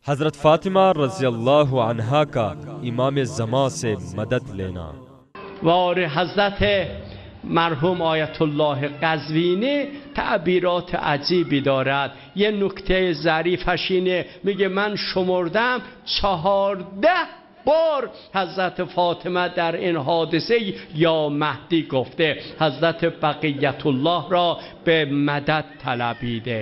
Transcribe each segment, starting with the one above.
حضرت فاطمہ رضی اللہ عنہا کا امام زمان سے مدد لینا. و حضرت مرحوم آیت الله قزوینی تعبیرات عجیبی دارد. یه نکته ظریفش اینه، میگه من شمردم 14 بار حضرت فاطمه در این حادثه یا مهدی گفته حضرت بقیت الله را به مدد طلبیده.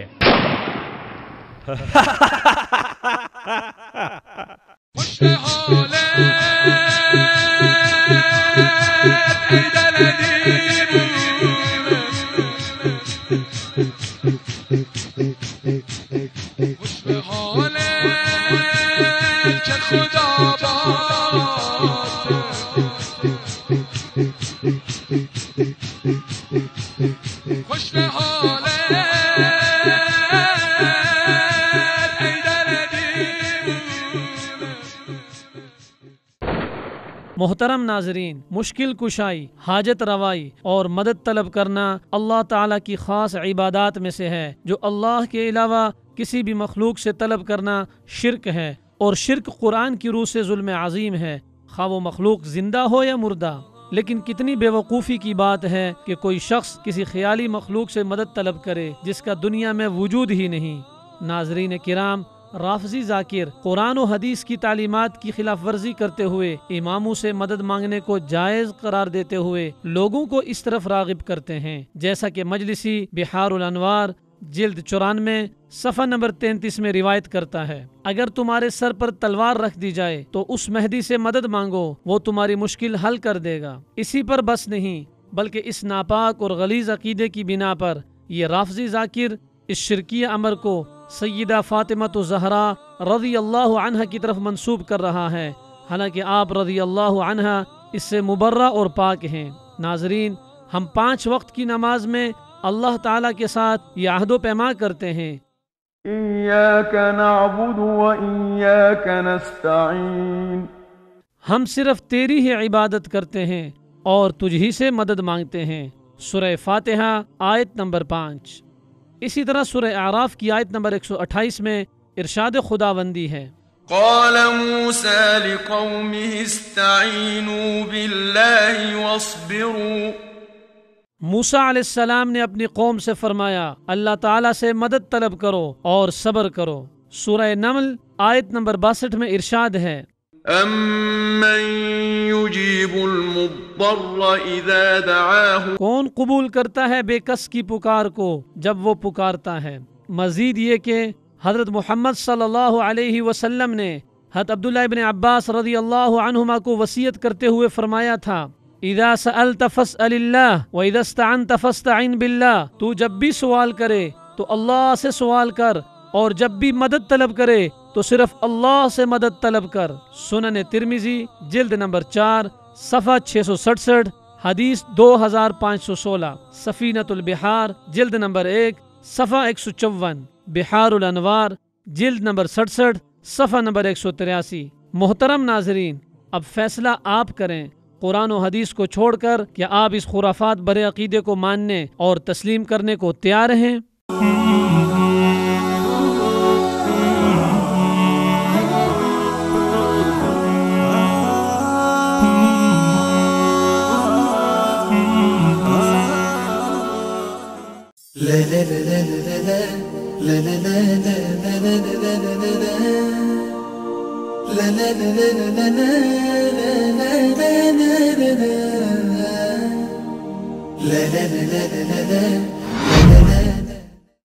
محترم ناظرین، مشکل کشائی، حاجت روائی اور مدد طلب کرنا اللہ تعالیٰ کی خاص عبادات میں سے ہے، جو اللہ کے علاوہ کسی بھی مخلوق سے طلب کرنا شرک ہے، اور شرک قرآن کی روح سے ظلم عظیم ہے، خواہ وہ مخلوق زندہ ہو یا مردہ۔ لیکن کتنی بے وقوفی کی بات ہے کہ کوئی شخص کسی خیالی مخلوق سے مدد طلب کرے جس کا دنیا میں وجود ہی نہیں۔ ناظرین کرام، رافضی ذاکر قرآن و حدیث کی تعلیمات کی خلاف ورزی کرتے ہوئے اماموں سے مدد مانگنے کو جائز قرار دیتے ہوئے لوگوں کو اس طرف راغب کرتے ہیں، جیسا کہ مجلسی بحار الانوار جلد 94 صفحہ نمبر 33 میں روایت کرتا ہے، اگر تمہارے سر پر تلوار رکھ دی جائے تو اس مہدی سے مدد مانگو، وہ تمہاری مشکل حل کر دے گا۔ اسی پر بس نہیں، بلکہ اس ناپاک اور غلیظ عقیدے کی بنا پر یہ رافضی ذاکر اس شرکیہ امر کو سیدہ فاطمہ الزہرا رضی اللہ عنہ کی طرف منسوب کر رہا ہے، حالانکہ آپ رضی اللہ عنہ اس سے مبرہ اور پاک ہیں۔ ناظرین، ہم 5 وقت کی نماز میں اللہ تعالیٰ کے ساتھ یہ عہد و پیمان کرتے ہیں، ایاک نعبد و ایاک نستعین، ہم صرف تیری ہی عبادت کرتے ہیں اور تجھ ہی سے مدد مانگتے ہیں۔ سورہ فاتحہ آیت نمبر 5۔ اسی طرح سورہ اعراف کی آیت نمبر 128 میں ارشاد خداوندی ہے، قال موسى لقومه استعینوا بالله واصبروا، موسیٰ علیہ السلام نے اپنی قوم سے فرمایا اللہ تعالیٰ سے مدد طلب کرو اور صبر کرو۔ سورہ نمل آیت نمبر 62 میں ارشاد ہے، امن یجیب المضطر اذا دعاه، کون قبول کرتا ہے بے کس کی پکار کو جب وہ پکارتا ہے۔ مزید یہ کہ حضرت محمد صلی اللہ علیہ وسلم نے حضرت عبداللہ ابن عباس رضی اللہ عنہما کو وصیت کرتے ہوئے فرمایا تھا، اذا سألت فاسأل اللہ واذا استعنت فاستعن باللہ، تو جب بھی سوال کرے تو اللہ سے سوال کر، اور جب بھی مدد طلب کرے تو صرف اللہ سے مدد طلب کر۔ سنن ترمذی جلد نمبر 4 صفحہ 667، حدیث 2516۔ سفینۃ البحار جلد نمبر 1 صفحہ 154، بحار الانوار جلد نمبر 67 صفحہ نمبر 183۔ محترم ناظرین، اب فیصلہ آپ کریں، قرآن و حدیث کو چھوڑ کر کیا آپ اس خرافات برے عقیدے کو ماننے اور تسلیم کرنے کو تیار ہیں؟ la la la la la la